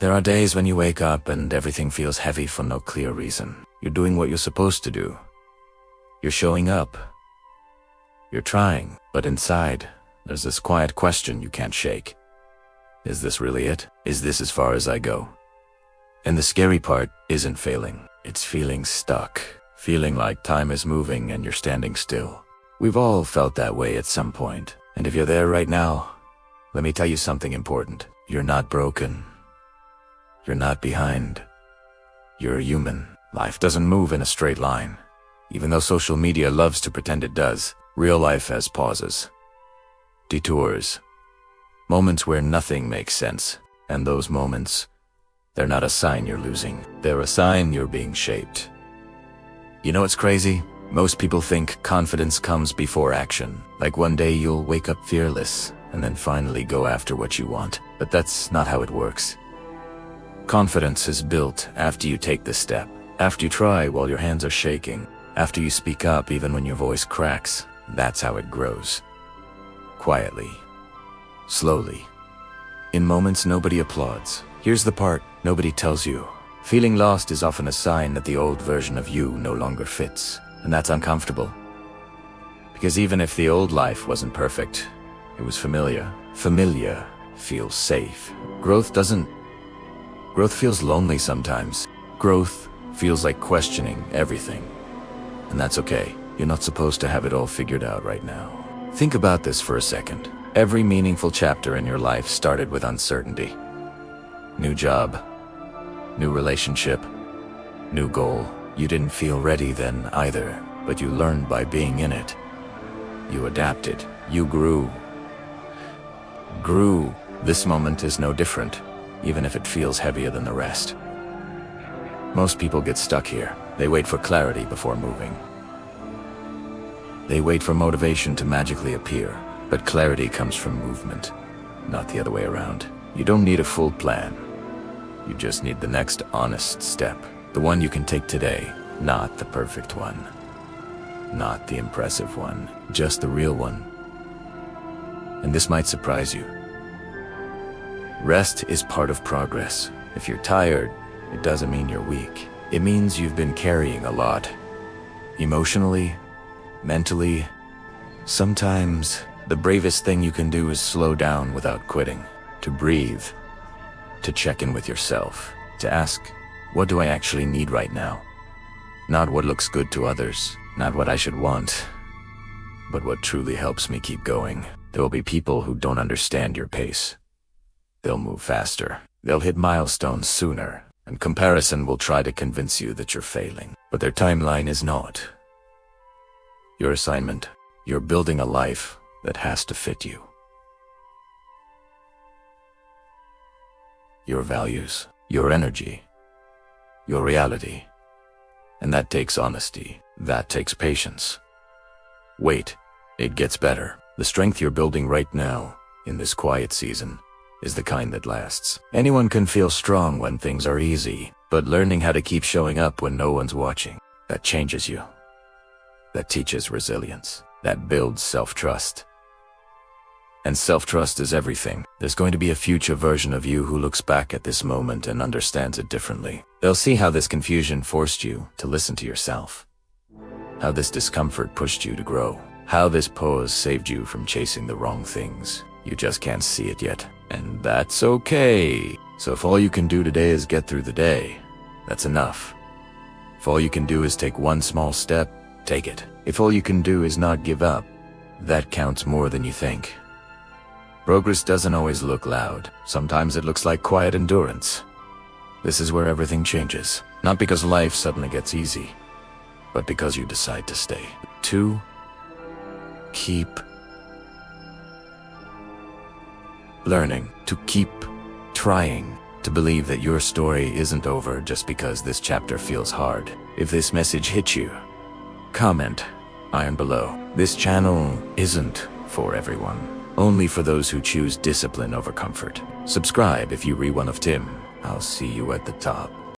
There are days when you wake up and everything feels heavy for no clear reason. You're doing what you're supposed to do. You're showing up. You're trying, but inside, there's this quiet question you can't shake. Is this really it? Is this as far as I go? And the scary part isn't failing. It's feeling stuck. Feeling like time is moving and you're standing still. We've all felt that way at some point. And if you're there right now, let me tell you something important. You're not broken. You're not behind. You're a human. Life doesn't move in a straight line. Even though social media loves to pretend it does, real life has pauses, detours, moments where nothing makes sense. And those moments, they're not a sign you're losing. They're a sign you're being shaped. You know what's crazy? Most people think confidence comes before action. Like one day you'll wake up fearless and then finally go after what you want. But that's not how it works. Confidence is built after you take the step. After you try while your hands are shaking. After you speak up even when your voice cracks. That's how it grows. Quietly. Slowly. In moments nobody applauds. Here's the part nobody tells you. Feeling lost is often a sign that the old version of you no longer fits. And that's uncomfortable. Because even if the old life wasn't perfect, it was familiar. Familiar feels safe. Growth feels lonely sometimes. Growth feels like questioning everything. And that's okay. You're not supposed to have it all figured out right now. Think about this for a second. Every meaningful chapter in your life started with uncertainty. New job, new relationship, new goal. You didn't feel ready then either, but you learned by being in it. You adapted. You grew. This moment is no different, even if it feels heavier than the rest. Most people get stuck here. They wait for clarity before moving. They wait for motivation to magically appear, but clarity comes from movement, not the other way around. You don't need a full plan. You just need the next honest step, the one you can take today, not the perfect one, not the impressive one, just the real one. And this might surprise you. Rest is part of progress. If you're tired, it doesn't mean you're weak. It means you've been carrying a lot. Emotionally, mentally. Sometimes, the bravest thing you can do is slow down without quitting. To breathe. To check in with yourself. To ask, what do I actually need right now? Not what looks good to others. Not what I should want. But what truly helps me keep going. There will be people who don't understand your pace. They'll move faster. They'll hit milestones sooner. And comparison will try to convince you that you're failing. But their timeline is not. Your assignment, you're building a life that has to fit you. Your values, your energy, your reality. And that takes honesty. That takes patience. Wait, it gets better. The strength you're building right now, in this quiet season, is the kind that lasts. Anyone can feel strong when things are easy, but learning how to keep showing up when no one's watching, that changes you. That teaches resilience. That builds self-trust. And self-trust is everything. There's going to be a future version of you who looks back at this moment and understands it differently. They'll see how this confusion forced you to listen to yourself. How this discomfort pushed you to grow. How this pause saved you from chasing the wrong things. You just can't see it yet. And that's okay. So if all you can do today is get through the day, that's enough. If all you can do is take one small step, take it. If all you can do is not give up, that counts more than you think. Progress doesn't always look loud. Sometimes it looks like quiet endurance. This is where everything changes. Not because life suddenly gets easy, but because you decide to stay. To keep learning, to keep trying, to believe that your story isn't over just because this chapter feels hard. If this message hit you, comment iron below. This channel isn't for everyone, only for those who choose discipline over comfort. Subscribe if you re one of Tim. I'll see you at the top.